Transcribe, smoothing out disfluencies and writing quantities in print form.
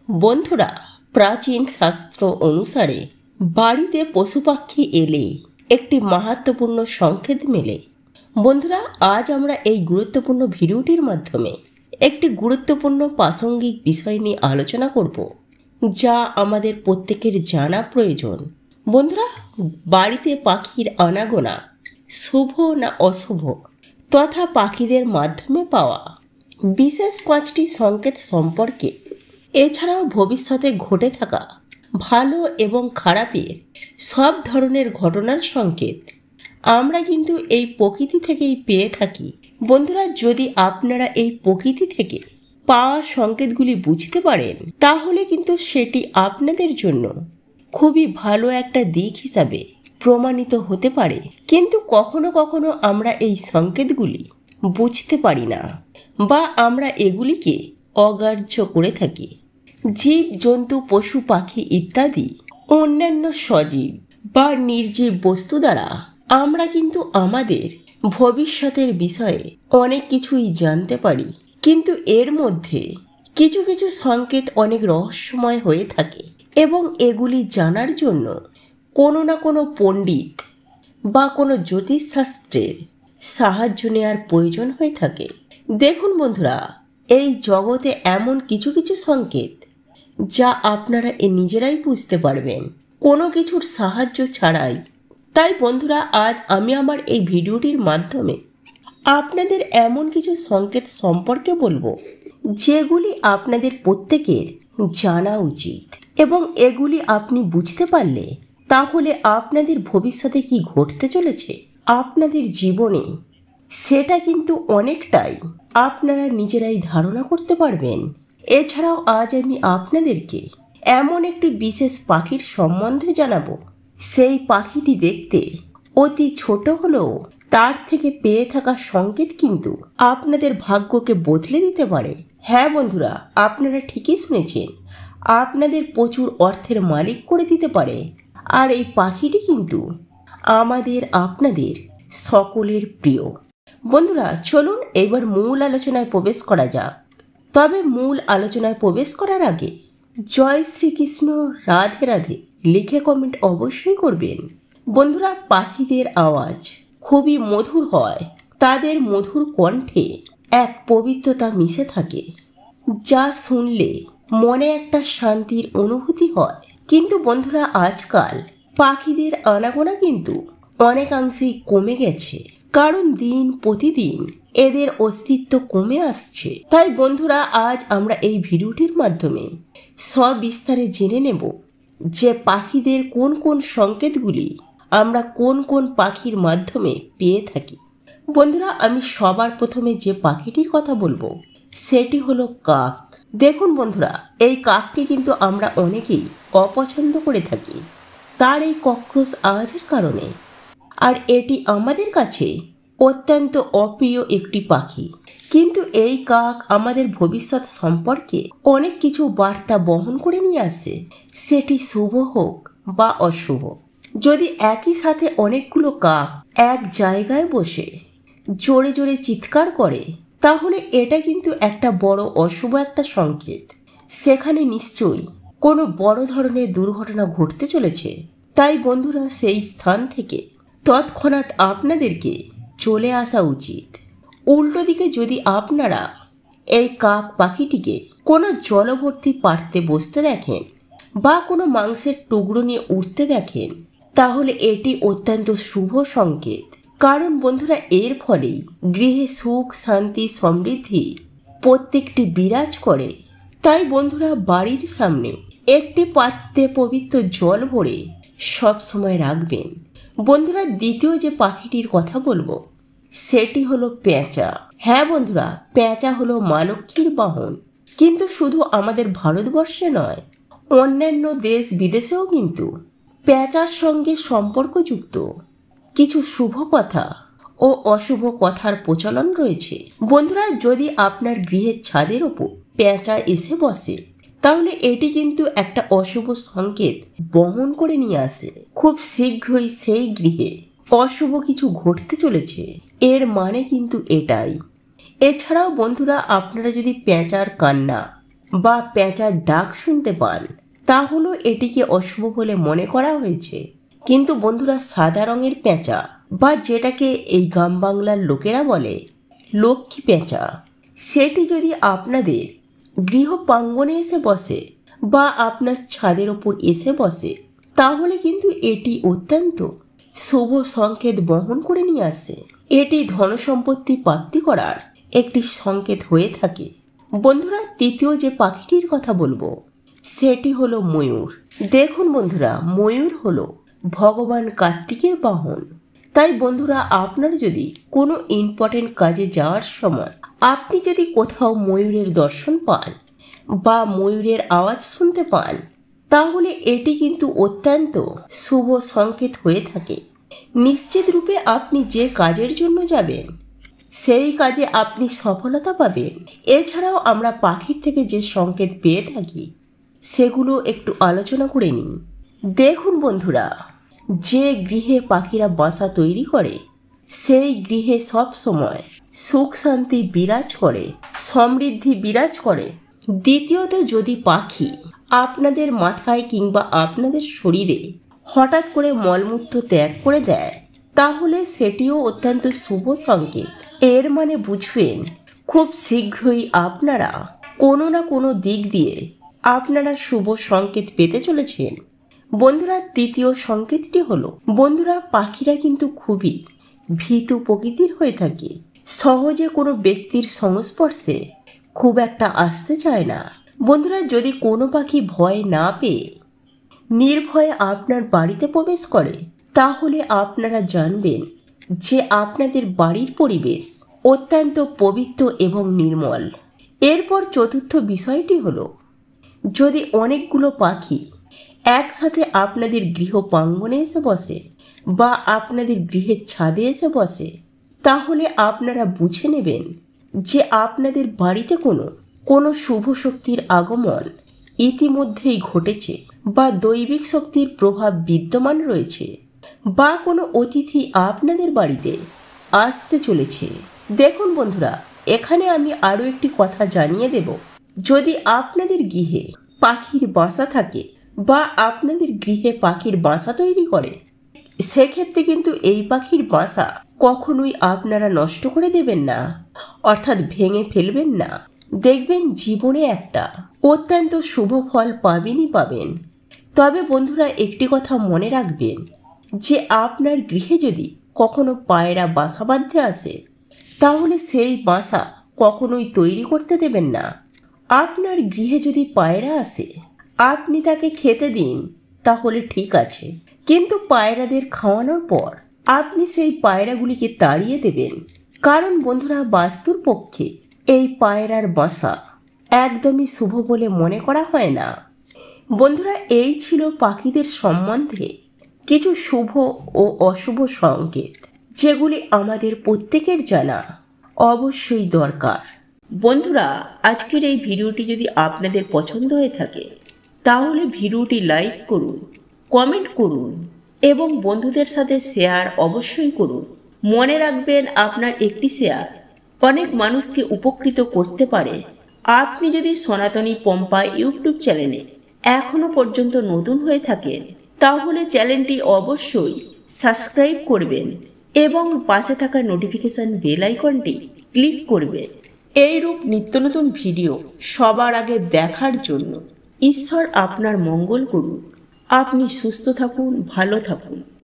বন্ধুরা, প্রাচীন শাস্ত্র অনুসারে বাড়িতে পশু পাখি এলে একটি মাহাত্ম্যপূর্ণ সংকেত মেলে। বন্ধুরা, আজ আমরা এই গুরুত্বপূর্ণ ভিডিওটির মাধ্যমে একটি গুরুত্বপূর্ণ প্রাসঙ্গিক বিষয় নিয়ে আলোচনা করব, যা আমাদের প্রত্যেকের জানা প্রয়োজন। বন্ধুরা, বাড়িতে পাখির আনাগোনা শুভ না অশুভ তথা পাখিদের মাধ্যমে পাওয়া বিশেষ 5টি সংকেত সম্পর্কে, এছাড়াও ভবিষ্যতে ঘটে থাকা ভালো এবং খারাপের সব ধরনের ঘটনার সংকেত আমরা কিন্তু এই প্রকৃতি থেকেই পেয়ে থাকি। বন্ধুরা, যদি আপনারা এই প্রকৃতি থেকে পাওয়া সংকেতগুলি বুঝতে পারেন, তাহলে কিন্তু সেটি আপনাদের জন্য খুবই ভালো একটা দিক হিসাবে প্রমাণিত হতে পারে। কিন্তু কখনো কখনো আমরা এই সংকেতগুলি বুঝতে পারি না বা আমরা এগুলিকে অগ্রাহ্য করে থাকি। জীব জন্তু পশু পাখি ইত্যাদি অন্যান্য সজীব বা নির্জীব বস্তু দ্বারা আমরা কিন্তু আমাদের ভবিষ্যতের বিষয়ে অনেক কিছুই জানতে পারি। কিন্তু এর মধ্যে কিছু কিছু সংকেত অনেক রহস্যময় হয়ে থাকে এবং এগুলি জানার জন্য কোনো না কোনো পণ্ডিত বা কোনো জ্যোতিষশাস্ত্রের সাহায্য নেওয়ার প্রয়োজন হয়ে থাকে। দেখুন বন্ধুরা, এই জগতে এমন কিছু কিছু সংকেত যা আপনারা নিজেরাই বুঝতে পারবেন কোনো কিছুর সাহায্য ছাড়াই। তাই বন্ধুরা, আজ আমি আমার এই ভিডিওটির মাধ্যমে আপনাদের এমন কিছু সংকেত সম্পর্কে বলবো যেগুলি আপনাদের প্রত্যেকের জানা উচিত, এবং এগুলি আপনি বুঝতে পারলে তাহলে আপনাদের ভবিষ্যতে কি ঘটতে চলেছে আপনাদের জীবনে, সেটা কিন্তু অনেকটাই আপনারা নিজেরাই ধারণা করতে পারবেন। এছাড়াও আজ আমি আপনাদেরকে এমন একটি বিশেষ পাখির সম্বন্ধে জানাবো, সেই পাখিটি দেখতে অতি ছোট হলেও তার থেকে পেয়ে থাকা সংকেত কিন্তু আপনাদের ভাগ্যকে বদলে দিতে পারে। হ্যাঁ বন্ধুরা, আপনারা ঠিকই শুনেছেন, আপনাদের প্রচুর অর্থের মালিক করে দিতে পারে। আর এই পাখিটি কিন্তু আমাদের আপনাদের সকলের প্রিয়। বন্ধুরা, চলুন এবার মূল আলোচনায় প্রবেশ করা যাক। তবে মূল আলোচনায় প্রবেশ করার আগে জয় শ্রীকৃষ্ণ, রাধে রাধে লিখে কমেন্ট অবশ্যই করবেন। বন্ধুরা, পাখিদের আওয়াজ খুবই মধুর হয়। তাদের মধুর কণ্ঠে এক পবিত্রতা মিশে থাকে, যা শুনলে মনে একটা শান্তির অনুভূতি হয়। কিন্তু বন্ধুরা, আজকাল পাখিদের আনাগোনা কিন্তু অনেকাংশেই কমে গেছে, কারণ দিন প্রতিদিন এদের অস্তিত্ব কমে আসছে। তাই বন্ধুরা, আজ আমরা এই ভিডিওটির মাধ্যমে সবিস্তারে জেনে নেব যে পাখিদের কোন কোন সংকেতগুলি আমরা কোন কোন পাখির মাধ্যমে পেয়ে থাকি। বন্ধুরা, আমি সবার প্রথমে যে পাখিটির কথা বলবো সেটি হলো কাক। দেখুন বন্ধুরা, এই কাককে কিন্তু আমরা অনেকেই অপছন্দ করে থাকি তার এই ককরোচ আওয়াজের কারণে। আর এটি আমাদের কাছে অত্যন্ত অপ্রিয় একটি পাখি। কিন্তু এই কাক আমাদের ভবিষ্যৎ সম্পর্কে অনেক কিছু বার্তা বহন করে নিয়ে আসে, সেটি শুভ হোক বা অশুভ। যদি একই সাথে অনেকগুলো কাক এক জায়গায় বসে জোরে জোরে চিৎকার করে, তাহলে এটা কিন্তু একটা বড় অশুভ একটা সংকেত। সেখানে নিশ্চয়ই কোনো বড় ধরনের দুর্ঘটনা ঘটতে চলেছে। তাই বন্ধুরা, সেই স্থান থেকে তৎক্ষণাৎ আপনাদেরকে চলে আসা উচিত। উল্টো দিকে যদি আপনারা এই কাক পাখিটিকে কোনো জলভর্তি পাত্রে বসতে দেখেন বা কোনো মাংসের টুকরো নিয়ে উঠতে দেখেন, তাহলে এটি অত্যন্ত শুভ সংকেত। কারণ বন্ধুরা, এর ফলেই গৃহে সুখ শান্তি সমৃদ্ধি প্রত্যেকটি বিরাজ করে। তাই বন্ধুরা, বাড়ির সামনে একটি পাত্রে পবিত্র জল ভরে সব সময় রাখবেন। বন্ধুরা, দ্বিতীয় যে পাখিটির কথা বলবো সেটি হলো পেঁচা। হ্যাঁ বন্ধুরা, পেঁচা হলো মা লক্ষ্মীর বাহন। কিন্তু শুধু আমাদের ভারতবর্ষে নয়, অন্যান্য দেশ বিদেশেও কিন্তু পেঁচার সঙ্গে সম্পর্কযুক্ত কিছু শুভ কথা ও অশুভ কথার প্রচলন রয়েছে। বন্ধুরা, যদি আপনার গৃহের ছাদের ওপর পেঁচা এসে বসে, তাহলে এটি কিন্তু একটা অশুভ সংকেত বহন করে নিয়ে আসে। খুব শীঘ্রই সেই গৃহে অশুভ কিছু ঘটতে চলেছে, এর মানে কিন্তু এটাই। এছাড়াও বন্ধুরা, আপনারা যদি পেঁচার কান্না বা পেঁচার ডাক শুনতে পান, তাহলে এটিকে অশুভ বলে মনে করা হয়েছে। কিন্তু বন্ধুরা, সাদা রঙের পেঁচা বা যেটাকে এই গ্রাম বাংলার লোকেরা বলে লক্ষ্মী পেঁচা, সেটি যদি আপনাদের গৃহ প্রাঙ্গণে এসে বসে বা আপনার ছাদের ওপর এসে বসে, তাহলে কিন্তু এটি অত্যন্ত শুভ সংকেত বহন করে নিয়ে আসে। এটি ধনসম্পত্তি প্রাপ্তি করার একটি সংকেত হয়ে থাকে। বন্ধুরা, তৃতীয় যে পাখিটির কথা বলবো সেটি হলো ময়ূর। দেখুন বন্ধুরা, ময়ূর হলো ভগবান কার্তিকের বাহন। তাই বন্ধুরা, আপনার যদি কোনো ইম্পর্টেন্ট কাজে যাওয়ার সময় আপনি যদি কোথাও ময়ূরের দর্শন পান বা ময়ূরের আওয়াজ শুনতে পান, তাহলে এটি কিন্তু অত্যন্ত শুভ সংকেত হয়ে থাকে। নিশ্চিত রূপে আপনি যে কাজের জন্য যাবেন সেই কাজে আপনি সফলতা পাবেন। এছাড়াও আমরা পাখির থেকে যে সংকেত পেয়ে থাকি সেগুলো একটু আলোচনা করে নিই। দেখুন বন্ধুরা, যে গৃহে পাখিরা বাসা তৈরি করে সেই গৃহে সব সময় সুখ শান্তি বিরাজ করে, সমৃদ্ধি বিরাজ করে। দ্বিতীয়ত, যদি পাখি আপনাদের মাথায় কিংবা আপনাদের শরীরে হঠাৎ করে মলমূত্র ত্যাগ করে দেয়, তাহলে সেটিও অত্যন্ত শুভ সংকেত। এর মানে বুঝবেন খুব শীঘ্রই আপনারা কোনো না কোনো দিক দিয়ে আপনারা শুভ সংকেত পেতে চলেছেন। বন্ধুরা, তৃতীয় সংকেতটি হলো, বন্ধুরা, পাখিরা কিন্তু খুবই ভীতু প্রকৃতির হয়ে থাকে। সহজে কোনো ব্যক্তির সংস্পর্শে খুব একটা আসতে চায় না। বন্ধুরা, যদি কোনো পাখি ভয় না পেয়ে নির্ভয়ে আপনার বাড়িতে প্রবেশ করে, তাহলে আপনারা জানবেন যে আপনাদের বাড়ির পরিবেশ অত্যন্ত পবিত্র এবং নির্মল। এরপর চতুর্থ বিষয়টি হলো, যদি অনেকগুলো পাখি একসাথে আপনাদের গৃহ প্রাঙ্গণে এসে বসে বা আপনাদের গৃহের ছাদে এসে বসে, তাহলে আপনারা বুঝে নেবেন যে আপনাদের বাড়িতে কোনো শুভ শক্তির আগমন ইতিমধ্যেই ঘটেছে বা দৈবিক শক্তির প্রভাব বিদ্যমান রয়েছে বা কোনো অতিথি আপনাদের বাড়িতে আসতে চলেছে। দেখুন বন্ধুরা, এখানে আমি আরও একটি কথা জানিয়ে দেব। যদি আপনাদের গৃহে পাখির বাসা থাকে বা আপনাদের গৃহে পাখির বাসা তৈরি করে, সেক্ষেত্রে কিন্তু এই পাখির বাসা কখনোই আপনারা নষ্ট করে দেবেন না, অর্থাৎ ভেঙে ফেলবেন না। দেখবেন জীবনে একটা অত্যন্ত শুভ ফল পাবেনই পাবেন। তবে বন্ধুরা, একটি কথা মনে রাখবেন যে আপনার গৃহে যদি কখনো পায়রা বাসা বাঁধতে আসে, তাহলে সেই বাসা কখনোই তৈরি করতে দেবেন না। আপনার গৃহে যদি পায়রা আসে, আপনি তাকে খেতে দিন, তাহলে ঠিক আছে, কিন্তু পায়রাদের খাওয়ানোর পর আপনি সেই পায়রাগুলিকে তাড়িয়ে দেবেন। কারণ বন্ধুরা, বাস্তুর পক্ষে এই পায়রার বাসা একদমই শুভ বলে মনে করা হয় না। বন্ধুরা, এই ছিল পাখিদের সম্বন্ধে কিছু শুভ ও অশুভ সংকেত, যেগুলি আমাদের প্রত্যেকের জানা অবশ্যই দরকার। বন্ধুরা, আজকের এই ভিডিওটি যদি আপনাদের পছন্দ হয়ে থাকে, তাহলে ভিডিওটি লাইক করুন, কমেন্ট করুন এবং বন্ধুদের সাথে শেয়ার অবশ্যই করুন। মনে রাখবেন, আপনার একটি শেয়ার অনেক মানুষকে উপকৃত করতে পারে। আপনি যদি সনাতনী পম্পা ইউটিউব চ্যানেলে এখনো পর্যন্ত নতুন হয়ে থাকেন, তাহলে চ্যানেলটি অবশ্যই সাবস্ক্রাইব করবেন এবং পাশে থাকা নোটিফিকেশন বেল আইকনটি ক্লিক করবেন। এইরূপ নিত্য নতুন ভিডিও সবার আগে দেখার জন্য ঈশ্বর আপনার মঙ্গল করুন। আপনি সুস্থ থাকুন, ভালো থাকুন।